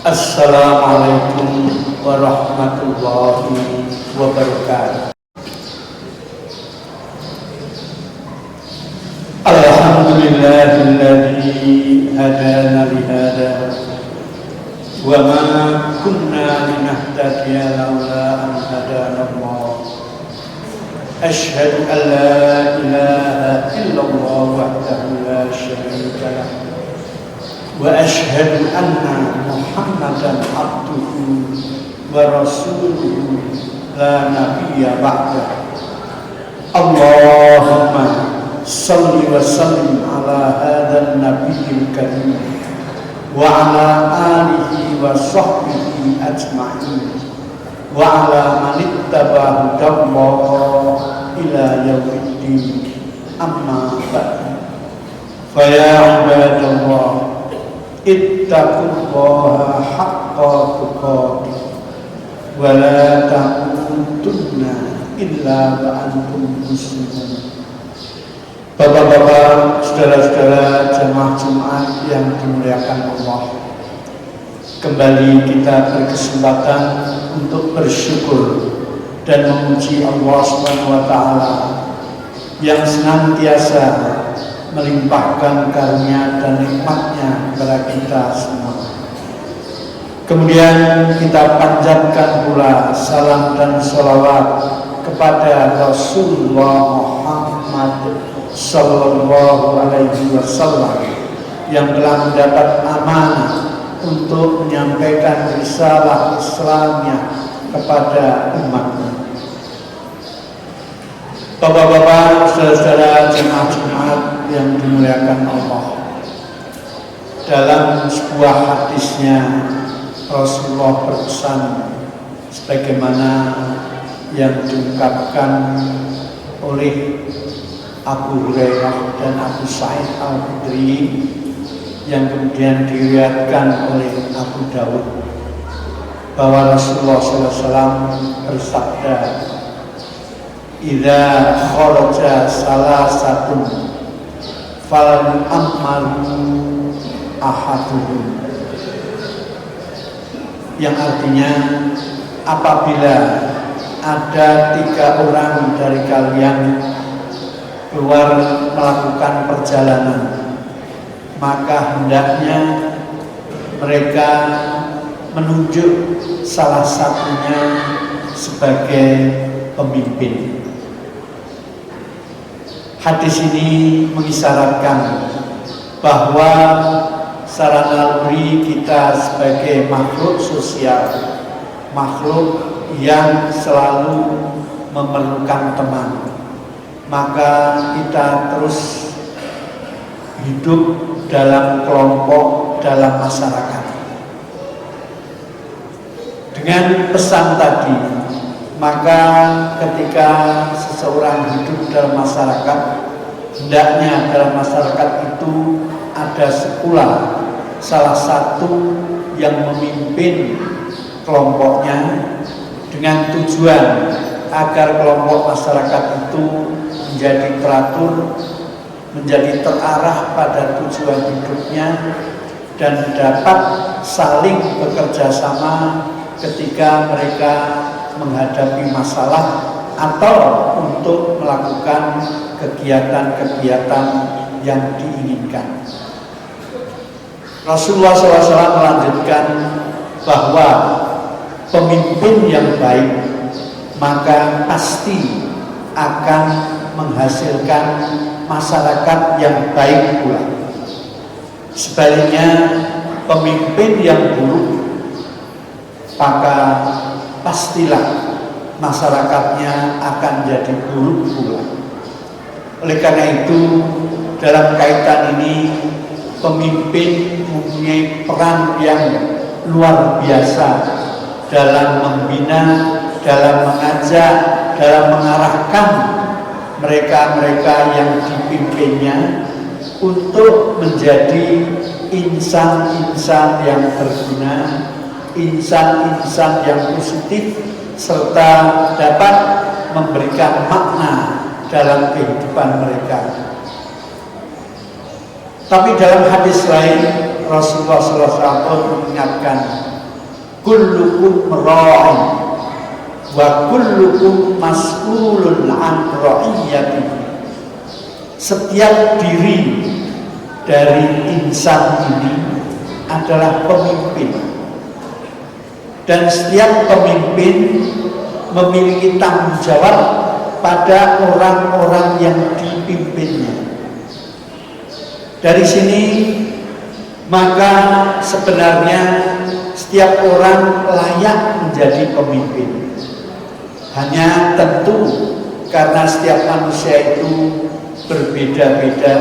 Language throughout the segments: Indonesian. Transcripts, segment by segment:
Assalamualaikum warahmatullahi wabarakatuh. Alhamdulillahilladzi hadana lihada wa ma kunna linahtadiya laula an hadana Allah. Asyhadu an la ilaha illallah wahdahu la syarika lah wa asyhadu anna Muhammadan abduhu wa rasuluhu la nabiyya ba'da. Allahumma salli wa sallim ala hadzal nabiyil karim wa ala alihi wa sahbihi ajma'in wa ala man ittaba'a hudallahi ila yaumiddin. Amma ba'du. Fa ya ibadallah, ittaqullaha haqqa tuqatih wa la tamutunna illa wa antum muslimun. Bapak-bapak, saudara-saudara jamaah Jumat yang dimuliakan Allah, kembali kita berkesempatan untuk bersyukur dan memuji Allah SWT yang senantiasa melimpahkan karunia dan nikmatnya kepada kita semua. Kemudian kita panjatkan pula salam dan sholawat kepada Rasulullah Muhammad Sallallahu Alaihi Wasallam yang telah mendapat amanah untuk menyampaikan risalah Islamnya kepada umatnya. Bapak-bapak, saudara-saudara jemaah Jumat yang dimuliakan Allah, dalam sebuah hadisnya Rasulullah berpesan sebagaimana yang diungkapkan oleh Abu Hurairah dan Abu Sa'id Al-Khudri yang kemudian diriwayatkan oleh Abu Dawud, bahwa Rasulullah SAW bersabda, "Idza kharaja salasatun fal amalu ahaduhum," yang artinya apabila ada 3 orang dari kalian keluar melakukan perjalanan, maka hendaknya mereka menunjuk salah satunya sebagai pemimpin. Hadis ini mengisyaratkan bahwa secara naluri kita sebagai makhluk sosial, makhluk yang selalu memerlukan teman, maka kita terus hidup dalam kelompok, dalam masyarakat. Dengan pesan tadi, maka ketika seseorang hidup dalam masyarakat, hendaknya dalam masyarakat itu ada pula salah satu yang memimpin kelompoknya, dengan tujuan agar kelompok masyarakat itu menjadi teratur, menjadi terarah pada tujuan hidupnya, dan dapat saling bekerja sama ketika mereka menghadapi masalah atau untuk melakukan kegiatan-kegiatan yang diinginkan. Rasulullah SAW melanjutkan bahwa pemimpin yang baik maka pasti akan menghasilkan masyarakat yang baik pula. Sebaliknya, pemimpin yang buruk maka pastilah masyarakatnya akan jadi buruk pula. Oleh karena itu, dalam kaitan ini pemimpin mempunyai peran yang luar biasa dalam membina, dalam mengajak, dalam mengarahkan mereka-mereka yang dipimpinnya untuk menjadi insan-insan yang berguna, insan-insan yang positif, serta dapat memberikan makna dalam kehidupan mereka. Tapi dalam hadis lain Rasulullah SAW mengingatkan kullukum ra'in wa kullukum mas'ulun an ra'iyatihi. Setiap diri dari insan ini adalah pemimpin, dan setiap pemimpin memiliki tanggung jawab pada orang-orang yang dipimpinnya. Dari sini maka sebenarnya setiap orang layak menjadi pemimpin. Hanya tentu karena setiap manusia itu berbeda-beda,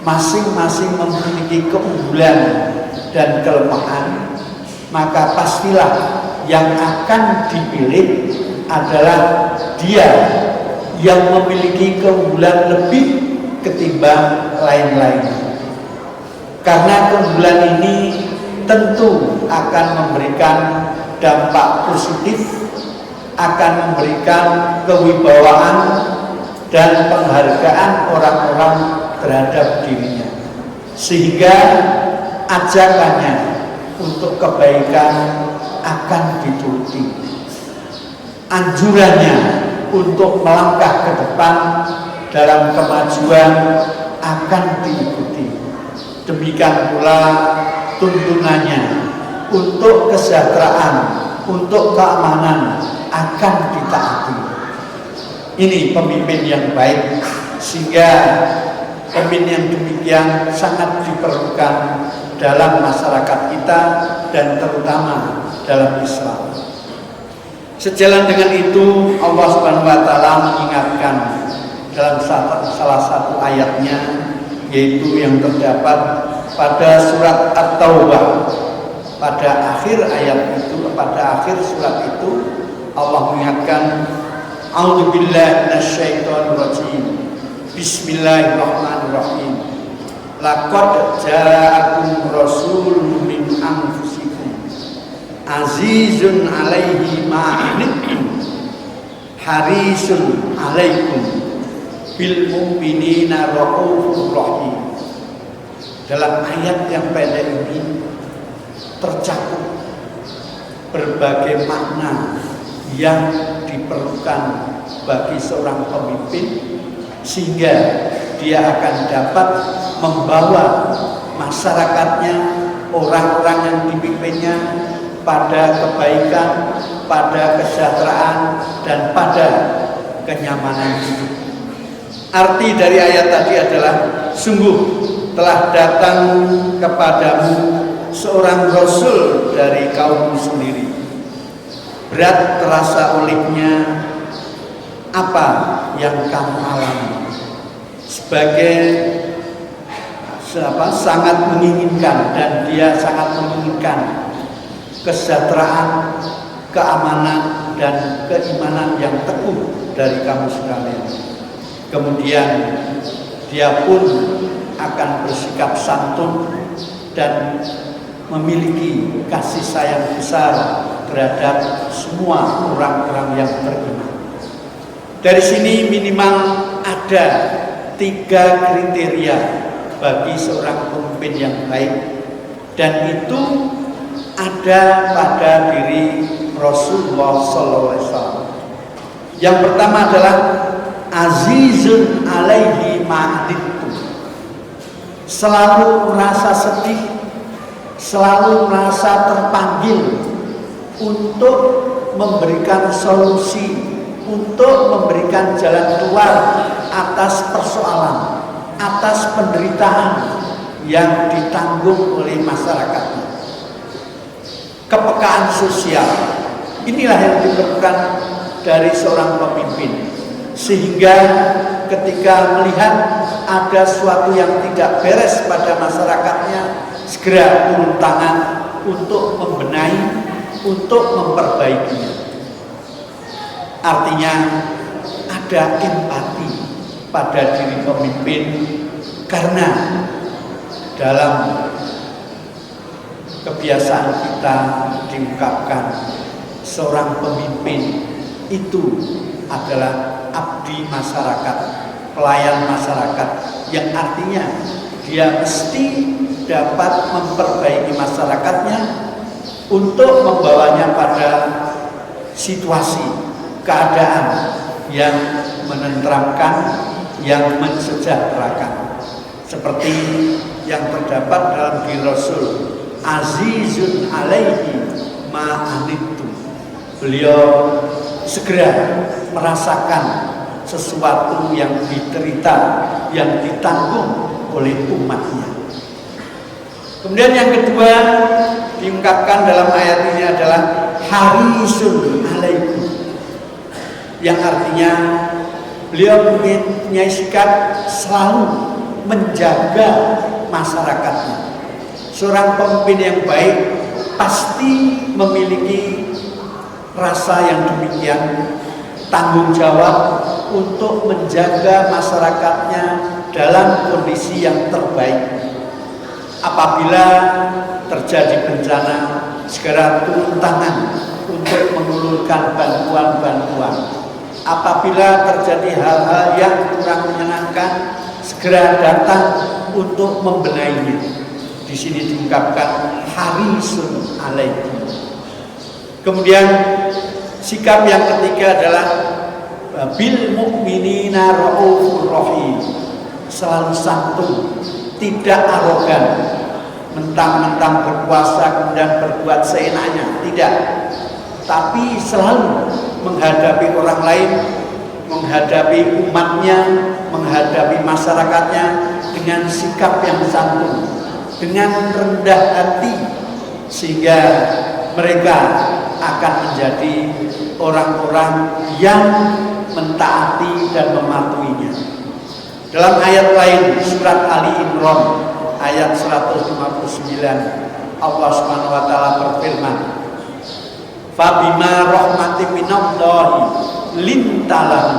masing-masing memiliki keunggulan dan kelemahan, maka pastilah yang akan dipilih adalah dia yang memiliki keunggulan lebih ketimbang lain-lainnya. Karena keunggulan ini tentu akan memberikan dampak positif, akan memberikan kewibawaan dan penghargaan orang-orang terhadap dirinya, sehingga ajakannya untuk kebaikan akan dituruti, anjurannya untuk melangkah ke depan dalam kemajuan akan diikuti. Demikian pula tuntunannya untuk kesejahteraan, untuk keamanan akan ditaati. Ini pemimpin yang baik, sehingga pemimpin yang demikian sangat diperlukan dalam masyarakat kita dan terutama dalam Islam. Sejalan dengan itu, Allah Subhanahu wa taala mengingatkan dalam salah satu ayatnya, yaitu yang terdapat pada surat At-Taubah. Pada akhir ayat itu, pada akhir surat itu, Allah mengingatkan, A'udzubillahi minasyaitonirrajim. Bismillahirrahmanirrahim. Laqad ja'akum rasulun min anfusikum azizun 'alaihi ma 'anittum harisun 'alaikum bil mu'minina raufur rahim. Dalam ayat yang pendek ini tercakup berbagai makna yang diperlukan bagi seorang pemimpin, sehingga dia akan dapat membawa masyarakatnya, orang-orang yang dipimpinnya pada kebaikan, pada kesejahteraan, dan pada kenyamanan hidup. Arti dari ayat tadi adalah, sungguh telah datang kepadamu seorang rasul dari kaummu sendiri. Berat terasa olehnya apa yang kamu alami. Sebagai sangat menginginkan, dan dia sangat menginginkan kesejahteraan, keamanan, dan keimanan yang teguh dari kamu sekalian. Kemudian dia pun akan bersikap santun dan memiliki kasih sayang besar terhadap semua orang-orang yang beriman. Dari sini minimal ada 3 kriteria bagi seorang pemimpin yang baik, dan itu ada pada diri Rasulullah SAW. Yang pertama adalah azizun 'alaihi ma'anittum. Selalu merasa sedih, selalu merasa terpanggil untuk memberikan solusi, untuk memberikan jalan keluar atas persoalan, atas penderitaan yang ditanggung oleh masyarakatnya. Kepekaan sosial, inilah yang diperlukan dari seorang pemimpin, sehingga ketika melihat ada sesuatu yang tidak beres pada masyarakatnya, segera turun tangan untuk membenahi, untuk memperbaikinya. Artinya ada empati pada diri pemimpin, karena dalam kebiasaan kita diungkapkan seorang pemimpin itu adalah abdi masyarakat, pelayan masyarakat, yang artinya dia mesti dapat memperbaiki masyarakatnya untuk membawanya pada situasi, keadaan yang menenteramkan, yang mensejahterakan. Seperti yang terdapat dalam diri Rasul, azizun alaihi ma'anittum. Beliau segera merasakan sesuatu yang diterita, yang ditanggung oleh umatnya. Kemudian yang kedua diungkapkan dalam ayat ini adalah harisun alaikum, yang artinya beliau punya sikap selalu menjaga masyarakatnya. Seorang pemimpin yang baik pasti memiliki rasa yang demikian, tanggung jawab untuk menjaga masyarakatnya dalam kondisi yang terbaik. Apabila terjadi bencana, segera turun tangan untuk mengulurkan bantuan-bantuan. Apabila terjadi hal-hal yang kurang menyenangkan, segera datang untuk membenahinya. Di sini diungkapkan harisun alaikum. Kemudian sikap yang ketiga adalah bil mu'minina raufur rahim, selalu santun, tidak arogan, mentang-mentang berkuasa kemudian berbuat seenaknya, tidak. Tapi selalu menghadapi orang lain, menghadapi umatnya, menghadapi masyarakatnya dengan sikap yang santun, dengan rendah hati, sehingga mereka akan menjadi orang-orang yang mentaati dan mematuhinya. Dalam ayat lain, surat Ali Imran ayat 159, Allah Subhanahu wa taala berfirman, "Fabima rahmatin minallahi lintalam."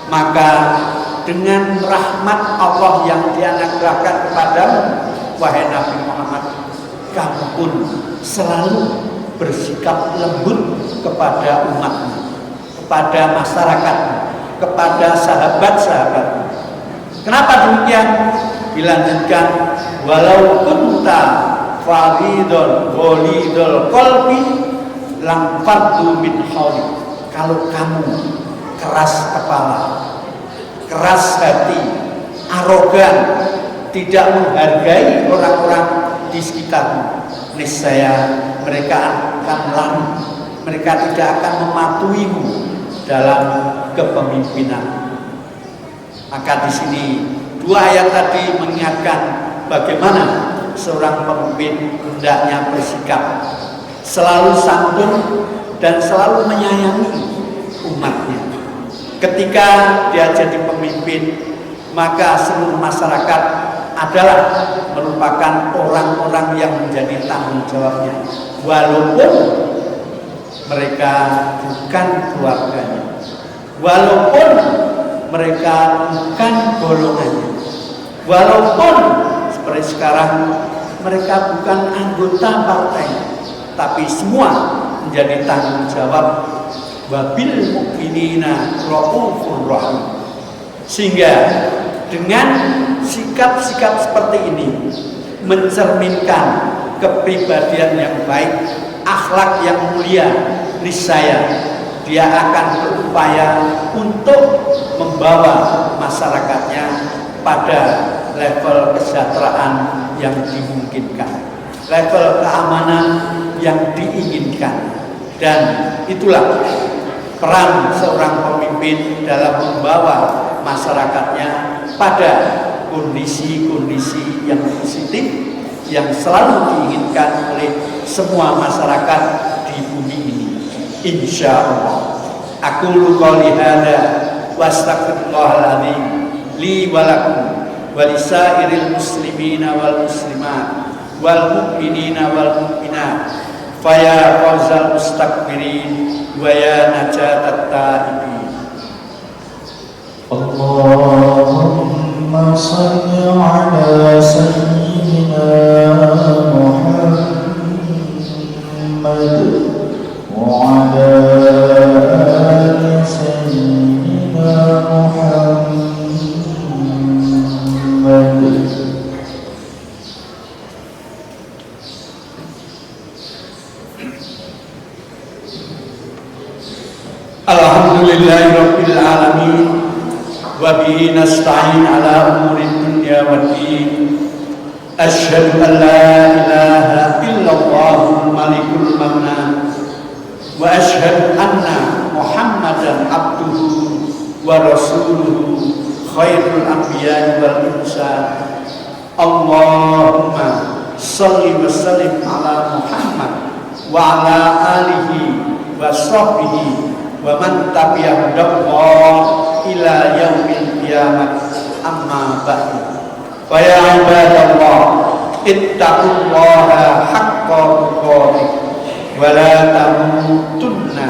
Maka dengan rahmat Allah yang dianugerahkan kepadamu, wahai Nabi Muhammad, kamu pun selalu bersikap lembut kepada umatmu, kepada masyarakat, kepada sahabat-sahabatmu. Kenapa demikian? Dilanjutkan, walau kunta faridon ghalidul qalbi lam fardu min hawli. Kalau kamu keras kepala, keras hati, arogan, tidak menghargai orang-orang di sekitarmu, niscaya mereka akan lari, mereka tidak akan mematuhimu dalam kepemimpinan. Maka di sini dua ayat tadi mengingatkan bagaimana seorang pemimpin hendaknya bersikap selalu santun dan selalu menyayangi umatnya. Ketika dia jadi pemimpin, maka seluruh masyarakat adalah merupakan orang-orang yang menjadi tanggung jawabnya, walaupun mereka bukan keluarganya, walaupun mereka bukan golongannya, walaupun seperti sekarang mereka bukan anggota partai, tapi semua menjadi tanggung jawab. Wabil mu'minina raufur rahim. Sehingga dengan sikap-sikap seperti ini mencerminkan kepribadian yang baik, akhlak yang mulia, niscaya dia akan berupaya untuk membawa masyarakatnya pada level kesejahteraan yang dimungkinkan, level keamanan yang diinginkan. Dan itulah peran seorang pemimpin dalam membawa masyarakatnya pada kondisi-kondisi yang positif yang selalu diinginkan oleh semua masyarakat di bumi ini. Insyaallah. Aqulu qouli hadza wa astaghfirullahal azim li wa lakum wa lisairil muslimina wal muslimat wal mu'minina wal mu'minat faya fawzal mustakbirin wa ya najatat taibin. Allahumma salli ala sayyidina Muhammad wa ala ali sayyidina Muhammad. Alhamdulillahirabbil alamin wa bihi nasta'in ala umuri dunya waddin. Asyhadu an la ilaha illallahul malikul mannan wa asyhadu anna Muhammadan abduhu wa rasuluhu khairul anbiya'i wal insan. Allahumma shalli wa sallim ala Muhammad wa ala alihi wa sahbihi wa man tabi'ahu ila yaumil qiyamah. Amma ba'du. Fa ya ibadallah ittaqullaha haqqa tuqatih wa la tamutunna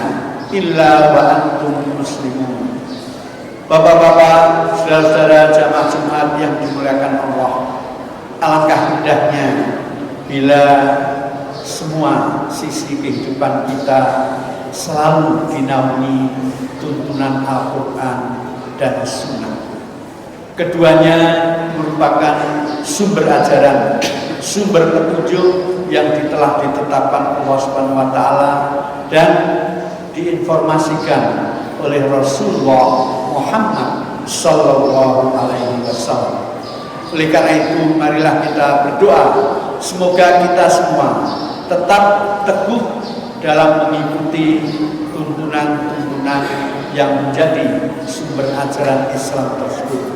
illa wa antum muslimun. Bapak-bapak, saudara-saudara jamaah Jumat yang dimuliakan Allah, alangkah indahnya bila semua sisi kehidupan kita selalu dinaungi tuntunan Al-Quran dan Sunnah. Keduanya merupakan sumber ajaran, sumber petunjuk yang telah ditetapkan Allah Subhanahu wa Ta'ala dan diinformasikan oleh Rasulullah Muhammad Sallallahu Alaihi Wasallam. Oleh karena itu, marilah kita berdoa semoga kita semua tetap teguh dalam mengikuti tuntunan-tuntunan yang menjadi sumber ajaran Islam tersebut.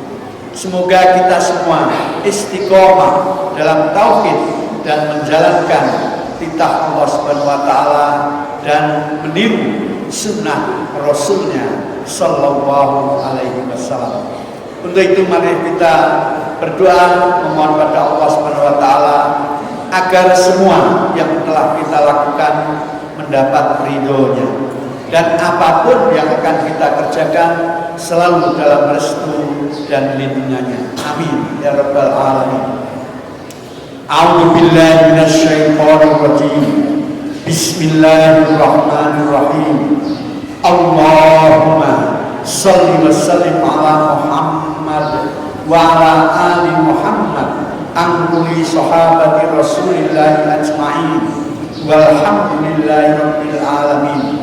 Semoga kita semua istiqomah dalam tauhid dan menjalankan titah Allah Subhanahu wa Ta'ala dan meniru sunnah Rasulnya Sallallahu Alaihi Wasallam. Untuk itu mari kita berdoa memohon pada Allah Subhanahu wa Ta'ala agar semua yang telah kita lakukan mendapat ridhonya, dan apapun yang akan kita kerjakan selalu dalam restu dan lindungannya. Amin ya rabbal alamin. A'udzu billahi minasyaitonir rajim. Bismillahirrahmanirrahim. Allahumma shalli wa sallim ala Muhammad wa ala ali Muhammad angkuli sahabati Rasulillah ajma'in walhamdulillahi rabbil alamin.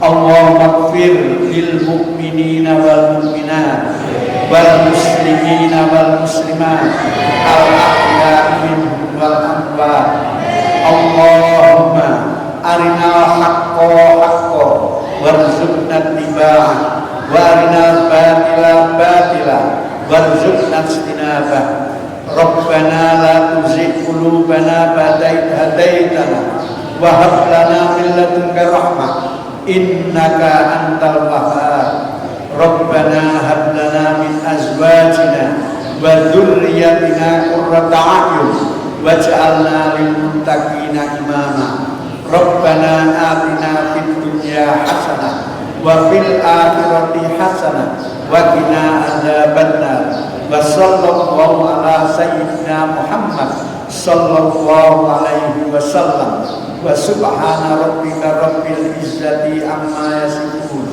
Allahumma ighfir lil mu'minina wal mu'minat wal muslimina wal muslimat al ahya'i minhum wal amwat. Allahumma arina haqqa haqqa warzuqna ittiba'ah wa arina batila batila warzuqna ijtinabah. Rabbana la tuzigh qulubana ba'da idh hadaitana wa hab lana min ladunka rahmah innaka antal wahhab. Rabbana hab lana min azwajina wa dhurriyyatina qurrata a'yun waj'alna lil muttaqina imama. Rabbana atina fid dunya hasanah wa fil akhirati hasanah wa qina adzabannar. Wa sallallahu ala sayyidina Muhammad sallallahu alaihi wasallam. Wa subhana rabbika rabbil izzati amma yasifun.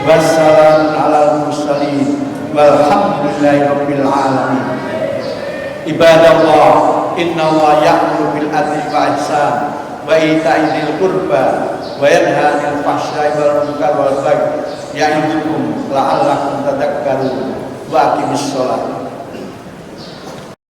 Wassalamun alal mursalin walhamdulillahi rabbil alamin. Ibadallah, inna Allah ya'muru bil adli wa ihsan wa ita'i dzil qurba wa yanha 'anil fahsya'i wal munkar wal baghi ya'idukum la'allakum tadhakkarun. Wa aqimis shalah.